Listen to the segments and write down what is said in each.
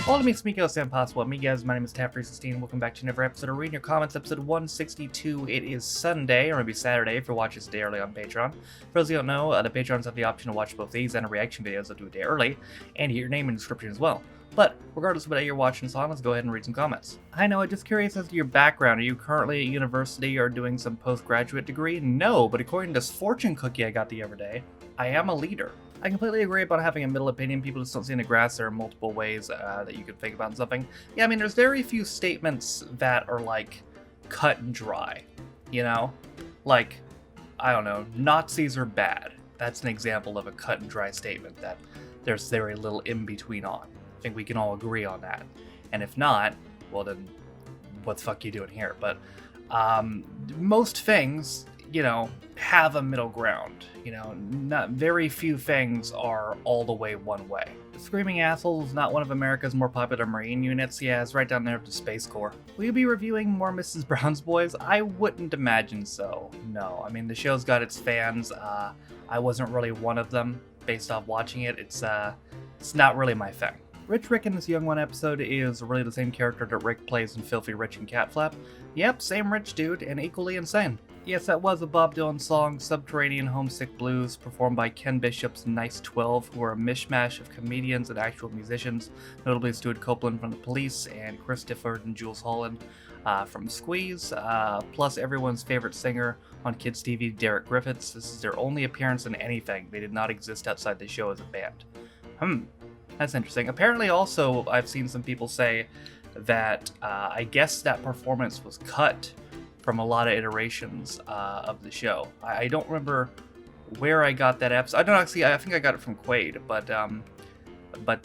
Hola mis amigos and possible amigas, my name is Tap316, welcome back to another episode of Reading Your Comments, episode 162. It is Sunday, or maybe Saturday if you're watching this a day early on Patreon. For those of you who don't know, the Patrons have the option to watch both these and reaction videos that do a day early, and get your name in the description as well. But regardless of what day you're watching this on, let's go ahead and read some comments. I know, I'm just curious as to your background. Are you currently at university or doing some postgraduate degree? No, but according to this fortune cookie I got the other day, I am a leader. I completely agree about having a middle opinion. People just don't see in the grass. There are multiple ways that you can think about something. Yeah, I mean, there's very few statements that are, like, cut and dry, you know? Like, I don't know, Nazis are bad. That's an example of a cut and dry statement that there's very little in between on. I think we can all agree on that. And if not, well then, what the fuck are you doing here? But most things, you know, have a middle ground. You know, not very few things are all the way one way. The Screaming Assholes is not one of America's more popular Marine units. Yeah, it's right down there with the Space Corps. Will you be reviewing more Mrs. Brown's Boys? I wouldn't imagine so, no. I mean, the show's got its fans. I wasn't really one of them based off watching it. It's not really my thing. Rich Rick in this Young One episode is really the same character that Rick plays in Filthy Rich and Cat Flap. Yep, same rich dude and equally insane. Yes, that was a Bob Dylan song, Subterranean Homesick Blues, performed by Ken Bishop's Nice 12, who are a mishmash of comedians and actual musicians, notably Stuart Copeland from The Police and Chris Difford and Jules Holland from Squeeze, plus everyone's favorite singer on Kids TV, Derek Griffiths. This is their only appearance in anything. They did not exist outside the show as a band. That's interesting. Apparently also, I've seen some people say that I guess that performance was cut from a lot of iterations of the show. I don't remember where I got that episode. I don't actually. I think I got it from Quaid, but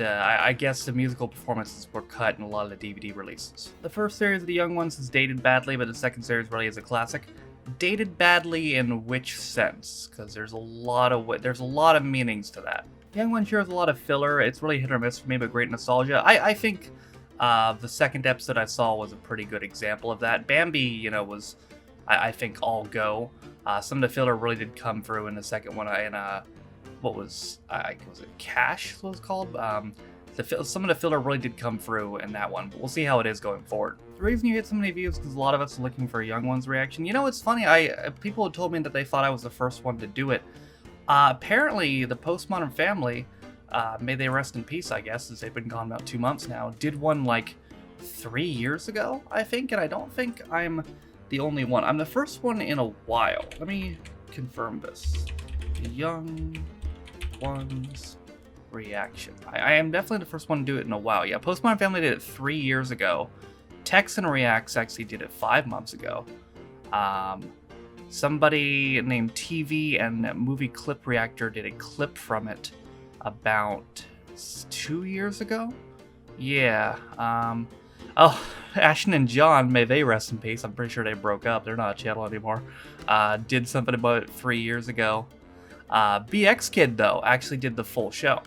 I guess the musical performances were cut in a lot of the DVD releases. The first series of The Young Ones is dated badly, but the second series really is a classic. Dated badly in which sense? Because there's a lot of meanings to that. Young One shares a lot of filler. It's really hit or miss for me, but great nostalgia. I think the second episode I saw was a pretty good example of that. Bambi, you know, was, I think, all go. Some of the filler really did come through in the second one. Was it Cash, what it was called? Some of the filler really did come through in that one, but we'll see how it is going forward. The reason you get so many views is because a lot of us are looking for a Young One's reaction. You know, it's funny, people had told me that they thought I was the first one to do it. Apparently, the Postmodern Family, may they rest in peace, I guess, as they've been gone about 2 months now, did one like 3 years ago, I think, and I don't think I'm the only one. I'm the first one in a while. Let me confirm this. The Young One's reaction. I am definitely the first one to do it in a while. Yeah, Postmodern Family did it 3 years ago. Texan Reacts actually did it 5 months ago. Somebody named TV and Movie Clip Reactor did a clip from it about 2 years ago? Yeah. Ashton and John, may they rest in peace. I'm pretty sure they broke up. They're not a channel anymore. Did something about it 3 years ago. BX Kid, though, actually did the full show.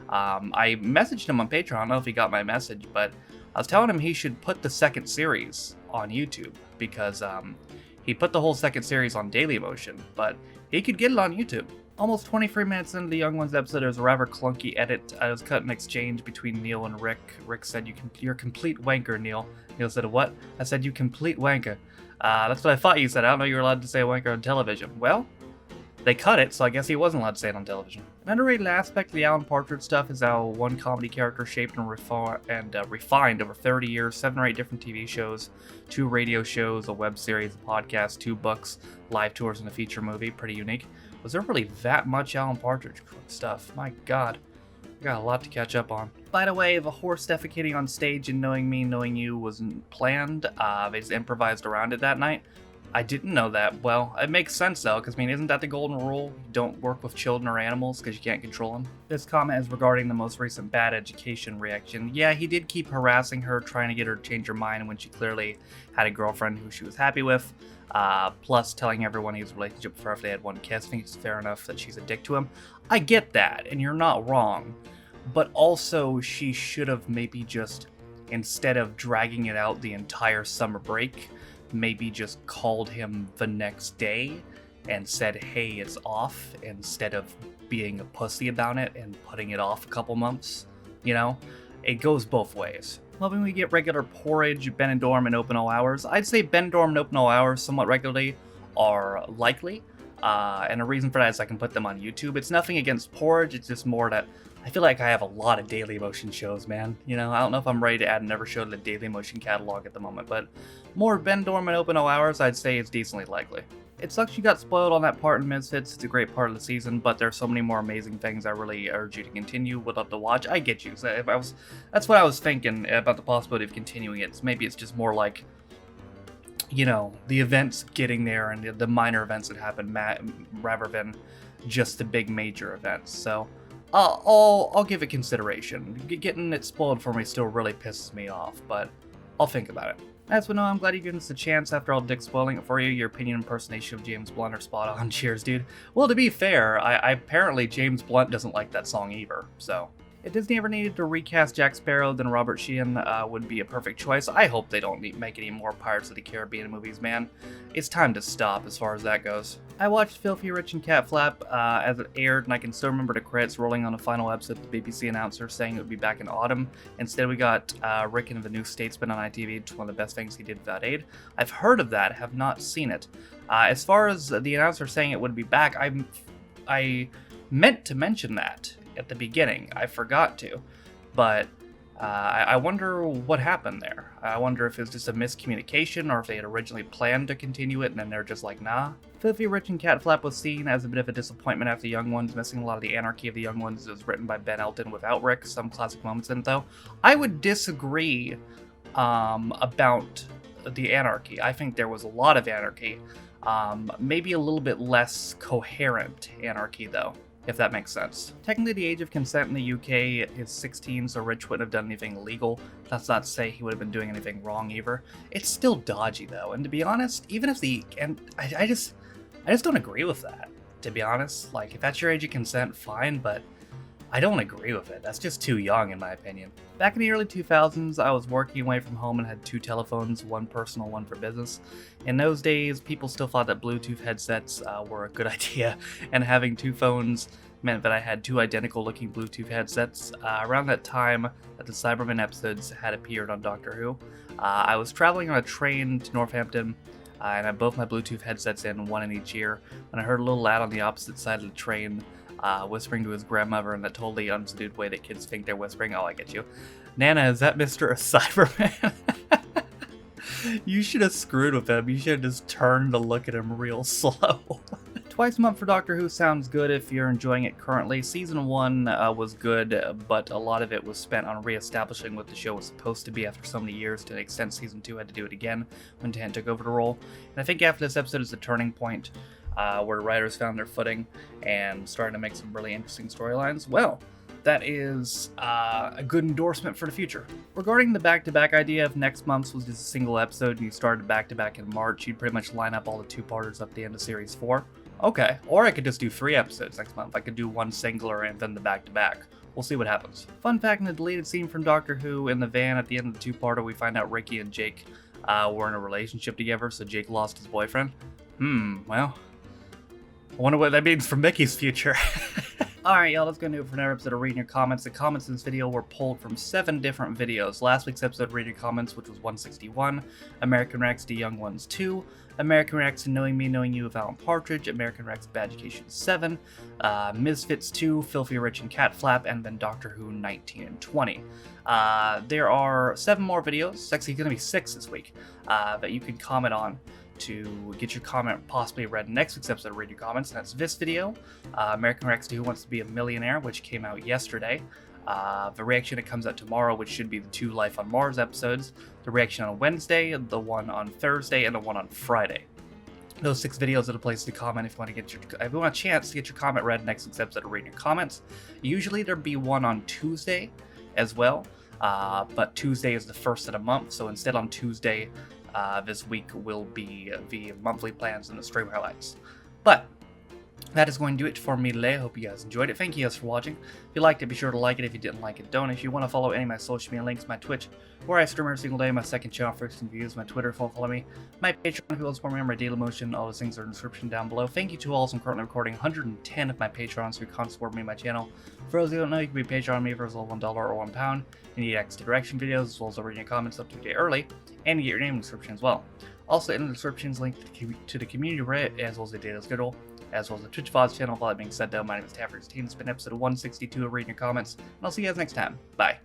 I messaged him on Patreon. I don't know if he got my message, but I was telling him he should put the second series on YouTube because he put the whole second series on Dailymotion, but he could get it on YouTube. Almost 23 minutes into the Young Ones episode, there's a rather clunky edit. I was cut an exchange between Neil and Rick. Rick said, "You're a complete wanker, Neil." Neil said, "What?" I said, "You complete wanker." That's what I thought you said. I don't know you were allowed to say wanker on television. Well, they cut it, so I guess he wasn't allowed to say it on television. An underrated aspect of the Alan Partridge stuff is how one comedy character shaped and refined over 30 years, 7 or 8 different TV shows, 2 radio shows, a web series, a podcast, 2 books, live tours, and a feature movie. Pretty unique. Was there really that much Alan Partridge stuff? My God. I got a lot to catch up on. By the way, the horse defecating on stage and Knowing Me, Knowing You wasn't planned. They just improvised around it that night. I didn't know that. Well, it makes sense though, because I mean, isn't that the golden rule? Don't work with children or animals because you can't control them. This comment is regarding the most recent Bad Education reaction. Yeah, he did keep harassing her, trying to get her to change her mind when she clearly had a girlfriend who she was happy with. Plus telling everyone he was in a relationship with her if they had one kiss. I think it's fair enough that she's a dick to him. I get that, and you're not wrong. But also, she should have maybe just, instead of dragging it out the entire summer break, maybe just called him the next day and said, hey, it's off, instead of being a pussy about it and putting it off a couple months, you know? it goes both ways. Well, when we get regular porridge, Benidorm, and open all hours, I'd say Benidorm and open all hours somewhat regularly are likely. And a reason for that is I can put them on YouTube. It's nothing against porridge, it's just more that I feel like I have a lot of Daily Motion shows, man. You know, I don't know if I'm ready to add another show to the Daily Motion catalog at the moment, but more Benidorm and open all hours, I'd say is decently likely. It sucks you got spoiled on that part in Misfits. It's a great part of the season, but there's so many more amazing things I really urge you to continue. Would love to watch. I get you. So that's what I was thinking about the possibility of continuing it. Maybe it's just more like, you know, the events getting there and the minor events that happen, rather than just the big major events. So I'll give it consideration. Getting it spoiled for me still really pisses me off, but I'll think about it. As we know, I'm glad you gave us a chance after all Dick spoiling it for you. Your opinion and impersonation of James Blunt are spot on. Cheers, dude. Well, to be fair, I apparently James Blunt doesn't like that song either, so. If Disney ever needed to recast Jack Sparrow, then Robert Sheehan would be a perfect choice. I hope they don't make any more Pirates of the Caribbean movies, man. It's time to stop as far as that goes. I watched Filthy Rich and Cat Flap as it aired, and I can still remember the credits rolling on the final episode of the BBC announcer saying it would be back in autumn. Instead, we got Rick and the New Statesman on ITV. It's one of the best things he did without aid. I've heard of that, have not seen it. As far as the announcer saying it would be back, I meant to mention that at the beginning. I forgot to, but I wonder what happened there. I wonder if it was just a miscommunication or if they had originally planned to continue it and then they're just like, nah. Filthy Rich and Cat Flap was seen as a bit of a disappointment after Young Ones, missing a lot of the anarchy of the Young Ones. It was written by Ben Elton without Rick, some classic moments in it though. I would disagree about the anarchy. I think there was a lot of anarchy. Maybe a little bit less coherent anarchy though, if that makes sense. Technically, the age of consent in the UK is 16, so Rich wouldn't have done anything illegal. That's not to say he would have been doing anything wrong either. It's still dodgy though, and to be honest, even if I just don't agree with that, to be honest. Like, if that's your age of consent, fine, but I don't agree with it. That's just too young, in my opinion. Back in the early 2000s, I was working away from home and had two telephones, one personal, one for business. In those days, people still thought that Bluetooth headsets were a good idea, and having two phones meant that I had two identical-looking Bluetooth headsets. Around that time that the Cybermen episodes had appeared on Doctor Who, I was traveling on a train to Northampton, and I had both my Bluetooth headsets in, one in each ear, and I heard a little lad on the opposite side of the train whispering to his grandmother in that totally unsubdued way that kids think they're whispering. Oh, I get you. Nana, is that Mr. Cyberman? You should have screwed with him. You should have just turned to look at him real slow. Twice a month for Doctor Who sounds good if you're enjoying it currently. Season 1 was good, but a lot of it was spent on re-establishing what the show was supposed to be after so many years. To an extent, Season 2 had to do it again when Tan took over the role. And I think after this episode is the turning point, where the writers found their footing and started to make some really interesting storylines. Well, that is a good endorsement for the future. Regarding the back-to-back idea, if next month's was just a single episode and you started back-to-back in March, you'd pretty much line up all the two-parters up the end of Series 4. Okay, or I could just do 3 episodes next month. I could do one singular and then the back-to-back. We'll see what happens. Fun fact, in the deleted scene from Doctor Who, in the van at the end of the two-parter, we find out Ricky and Jake were in a relationship together, so Jake lost his boyfriend. Well, I wonder what that means for Mickey's future. Alright, y'all, let's go into it for another episode of Reading Your Comments. The comments in this video were pulled from 7 different videos. Last week's episode, Reading Your Comments, which was 161, American Rex to Young Ones 2, American Rex to Knowing Me, Knowing You of Alan Partridge, American Rex Bad Education 7, Misfits 2, Filthy Rich and Cat Flap, and then Doctor Who 19 and 20. There are 7 more videos, it's actually going to be 6 this week, that you can comment on to get your comment possibly read in next week's episode of Read Your Comments, and that's this video, American Rex 2 Who Wants to Be a Millionaire, which came out yesterday. The reaction that comes out tomorrow, which should be the 2 Life on Mars episodes, the reaction on Wednesday, the one on Thursday, and the one on Friday. Those 6 videos are the place to comment if you want a chance to get your comment read next week's episode of Read Your Comments. Usually there'd be one on Tuesday as well, but Tuesday is the first of the month, so instead on Tuesday, this week will be the monthly plans and the stream highlights. But that is going to do it for me today. I hope you guys enjoyed it. Thank you guys for watching. If you liked it, be sure to like it. If you didn't like it, don't. If you want to follow any of my social media links, my Twitch, where I stream every single day. My second channel for instant views, my Twitter, follow me, my Patreon if you want to support me on my daily motion. All those things are in the description down below. Thank you to all. I'm currently recording 110 of my Patrons who can't support me on my channel. For those who don't know, you can be Patreon me for as little as $1 or £1. You need extra direction videos as well as reading your comments up to a day early, and you get your name in the description as well. Also in the description is linked to the community Reddit as well as the daily schedule, as well as the Twitch VODs channel. With all that being said though, my name is Taffy16. It's been episode 162 of Reading Your Comments, and I'll see you guys next time. Bye.